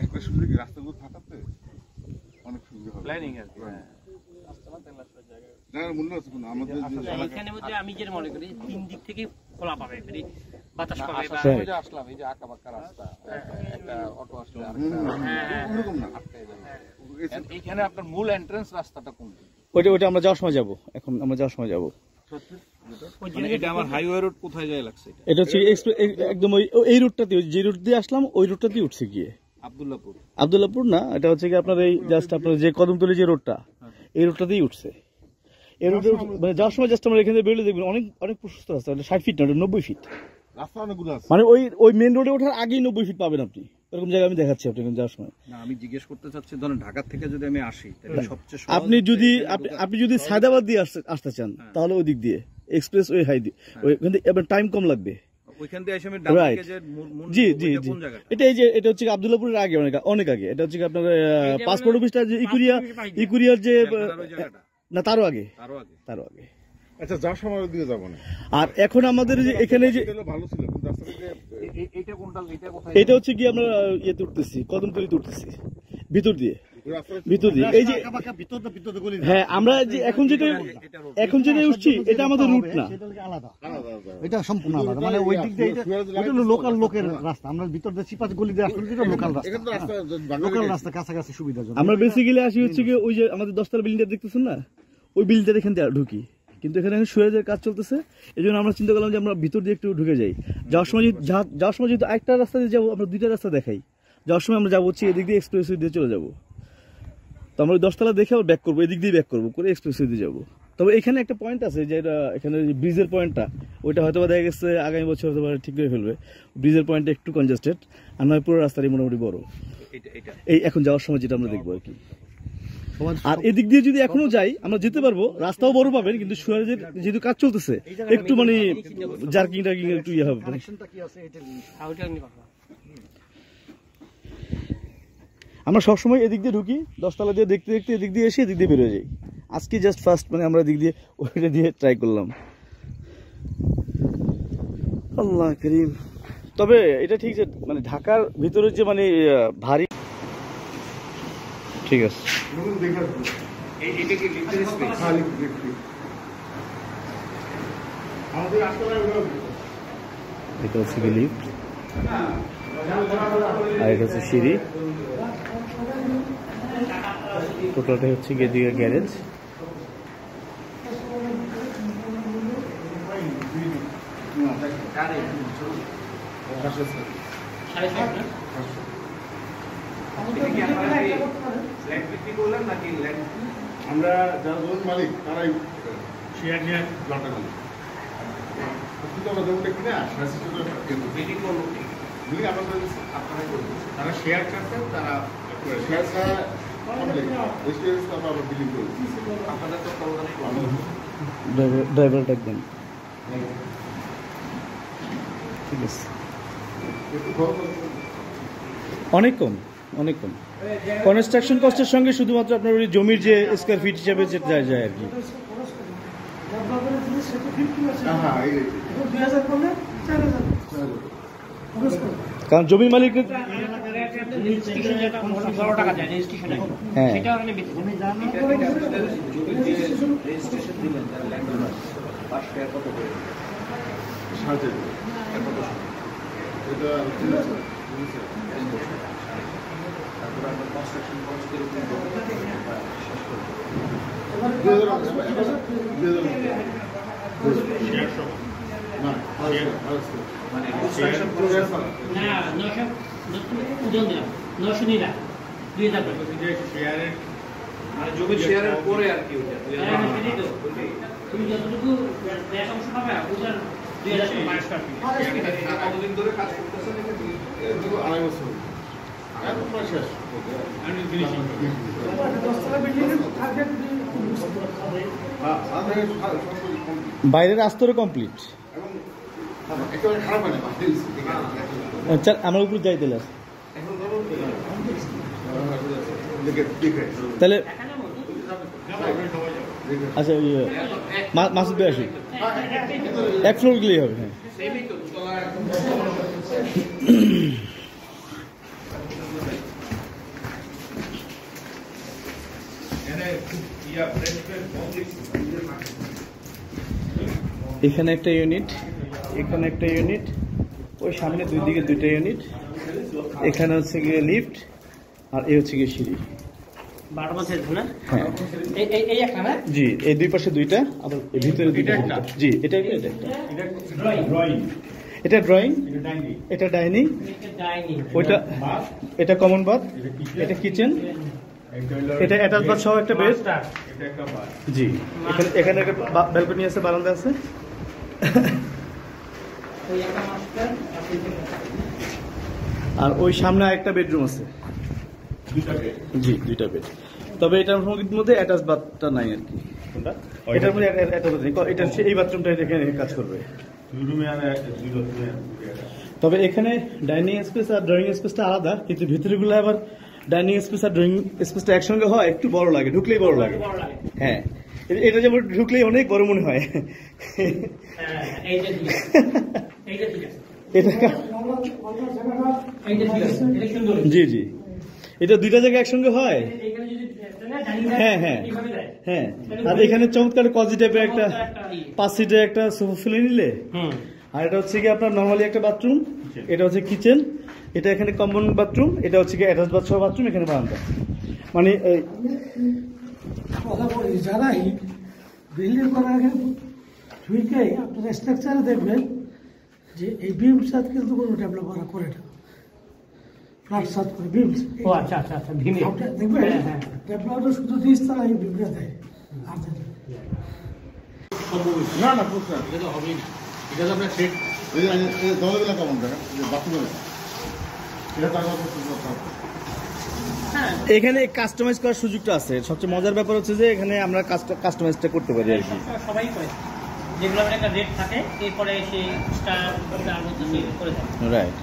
একটা সুযোগ রাস্তাগুলো থাকাতে অনেক সুবিধা হবে। প্ল্যানিং আর কি। জায়গার মূল্য আছে কোনো আমাদের এখানে মধ্যে আমি যেটা মনে করি তিন দিক থেকে খোলা পাবে বাতাস পাবে। আসলাম এই যে আঁকা বাঁকা রাস্তা, একটা অটো আসলে এরকম না। এইখানে আপনার মূল এন্ট্রান্স রাস্তাটা কোন? ওইটা আমরা যাওয়ার সময় যাবো। এখন আমরা যাওয়ার সময় যাবো। এটা আমার হাইওয়ে রোড কোথায় যায় লাগছে? এটা হচ্ছে একদম এই রুটটাতে, যে রুট দিয়ে আসলাম ওই রুটটাতেই উঠছে গিয়ে। আব্দুল্লাহপুর না, এটা হচ্ছে কি আপনার এই জাস্ট আপনার যে কদমতলী যে রোডটা, এই রোডটাতেই উঠছে। এই রোডে মানে যাওয়ার সময় জাস্ট আমরা এখানে বেরোলে দেখবেন অনেক অনেক প্রশস্ত রাস্তা, 60 ফিট না, 90 ফিট রাস্তা অনেকগুলো আছে। মানে ওই মেন রোডে ওঠার আগেই 90 ফিট পাবেন আপনি। এরকম জায়গা আমি দেখাচ্ছি আপনাকে যাওয়ার সময়। না, আমি জিজ্ঞেস করতে চাচ্ছি, ধরেন ঢাকা থেকে যদি আমি আসি তাহলে সবচেয়ে আপনি যদি সায়দাবাদ দিয়ে আসতে চান তাহলে ওই দিক দিয়ে এক্সপ্রেস ওয়ে হাই দিয়ে ওইখান থেকে টাইম কম লাগবে। ওইখান থেকে এসে আমি ডান দিকে যে জি জি জি, এটা হচ্ছে আব্দুল্লাহপুরের আগে, অনেক আগে। এটা হচ্ছে আপনার পাসপোর্ট অফিসটা যে ইকুরিয়ার যে না, তারও আগে। আচ্ছা, যার সময় ওই দিকে যাবো না। আর এখন আমাদের যে এখানে যে ভালো ছিল, এটা হচ্ছে কি আমরা ইয়েতে উঠতেছি, কদমতলিতে উঠতেছি ভিতর দিয়ে এই যে হ্যাঁ, আমরা যে এখন যেটা উঠছি এটা আমাদের রুট না, এটা সম্পূর্ণ আলাদা। মানে ওই দিক দিয়ে এটা লোকাল লোকের রাস্তা, আমরা ভিতর দিয়ে চিপাচ গলি দিয়ে আসলে এটা লোকাল রাস্তা কাছাকাছি সুবিধা। আমরা বেসিক্যালি আসি হচ্ছে কি ওই যে আমাদের 10তলা বিল্ডিংটা দেখতেছেন না, ওই বিল্ডিংটা এখান থেকে ঢুকি, কিন্তু এখানে সুরাজের কাজ চলতেছে। এই জন্য আমরা চিন্তা করলাম যে আমরা ভিতর দিয়ে একটু ঢুকে যাই। যাওয়ার সময় যেহেতু একটা রাস্তা দিয়ে যাবো, আমরা দুইটা রাস্তা দেখাই। যাওয়ার সময় আমরা যাবো হচ্ছে এদিক দিয়ে এক্সপ্রেসওয়ে দিয়ে চলে যাবো। তো আমরা 10তলা দেখে আবার ব্যাক করবো, এদিক দিয়ে ব্যাক করবো করে এক্সপ্রেসওয়ে দিয়ে যাবো। তবে এখানে একটা পয়েন্ট আছে যে এখানে ব্রিজের পয়েন্টটা, ওইটা হয়তো দেখা গেছে আগামী বছর হয়তো ঠিক করে ফেলবে। ব্রিজের পয়েন্টটা একটু কনজেস্টেড, আর নয় পুরো রাস্তাটাই মোটামুটি বড়। এই এখন যাওয়ার সময় যেটা আমরা দেখবো আর কি। আর এদিক দিয়ে যদি এখনো যাই আমরা যেতে পারবো, রাস্তাও বড় পাবেন, কিন্তু সুরাজের যেহেতু কাজ চলতেছে একটু মানে জার্কিং টার্কিং একটু ইয়ে হবে। আমরা সবসময় এদিক দিয়ে ঢুকি, 10তলা দিয়ে দেখতে দেখতে এদিক দিয়ে এসে এদিক দিয়ে বেরোয় যাই। আজকে জাস্ট ফার্স্ট মানে আমরা এদিক দিয়ে ওইটা দিয়ে ট্রাই করলাম। আল্লাহ করিম। তবে এটা ঠিক যে মানে ঢাকার ভিতরে যে মানে ভারী, ঠিক আছে। এটা হচ্ছে লিফট, আর এটা হচ্ছে সিঁড়ি। টোটালটা হচ্ছে গিয়ে গ্যারেজ। আমরা যারা জমির মালিক তারাই শেয়ার নিয়ে প্লটটা দিই। তারা শেয়ার করতেন, তারা শেয়ার ছাড়া ড্রাইভার ডাকবেন, ঠিক আছে। অনেক কম, অনেক কম। কনস্ট্রাকশন কস্টের সঙ্গে শুধুমাত্র আপনার ওই জমির যে স্কোয়ার ফিট হিসাবে যেটা যায় আর কি। কারণ জমির মালিক বাইরের আস্তরে কমপ্লিট। আমার উপর যাই দিলে তাহলে আচ্ছা মাসুদ ভাই আসুন। এক ফ্লোর গেলেই হবে। হ্যাঁ এখানে একটা ইউনিট, এখানে একটা ইউনিট, ওই সামনে দুই দিকে দুইটা ইউনিট, এখানে হচ্ছে গিয়ে লিফট, আর এই হচ্ছে গিয়ে সিঁড়ি। হ্যাঁ জি, এই দুই পাশে দুইটা, আবার এই ভিতরে দুইটা। জি এটা একটা, এটা ড্রয়িং, এটা ডাইনিং, ওইটা এটা কমন বাথ, এটা কিচেন, এটা অ্যাটাচ বাথ সহ একটা বেড। জি এখানে এখানে একটা ব্যালকনি আছে, বারান্দা আছে। আর ওই সামনে একটা বেডরুম আছে। জি দুইটা বেড, তবে এটার মধ্যে অ্যাটাচ বাথটা নাই আর কি। এটার মধ্যে অ্যাটাচ বাথ নেই, এটা এই বাথরুমটা এখানে কাজ করবে। তবে এখানে ডাইনিং স্পেস আর ড্রয়িং স্পেসটা আলাদা, কিন্তু ভিতরেগুলো আবার ডাইনিং স্পেস আর ড্রয়িং স্পেসটা একসঙ্গে হয়, একটু বড় লাগে, ঢুকলেই বড় লাগে। হ্যাঁ এটা যেমন ঢুকলেই অনেক বড় মনে হয়। জি জি, এটা দুইটা জায়গায় একসঙ্গে হয়। হ্যাঁ হ্যাঁ হ্যাঁ, আর এখানে চমৎকার কজি টাইপের একটা 5 সিটের একটা সোফা ফেলে নিলে। আর এটা হচ্ছে কি আপনার নর্মালি একটা বাথরুম, এটা হচ্ছে কিচেন, এটা এখানে কমন বাথরুম, এটা হচ্ছে কি অ্যাটাচ বাথ সহ বাথরুম, এখানে বারান্দা। মানে কথা বলি, যারাই বিল্ডিং করার আগে ঢুকেই আপনারা স্ট্রাকচারে দেখবেন যে এই বিম সাত কিন্তু কোনো ডেভেলপার করে না, ফ্ল্যাট সাত করে বিম। ও আচ্ছা আচ্ছা আচ্ছা, ভীমে দেখবেন ডেভেলপার শুধু 30 তলা এই বিমটা দেয়। আর না না বুঝতে এটা তো হবেই না, এটা তো আপনার সেট দলগুলো কেমন দেখেন বাথরুম এটা এখানে কাস্টমাইজ করার সুযোগটা আছে। সবচেয়ে মজার ব্যাপার হচ্ছে যে এখানে আমরা কাস্টমাইজটা করতে পারি আর কি। সবাই করে, যেগুলো একটা রেট থাকে, এরপরে সেই স্টার করে দেয়। রাইট।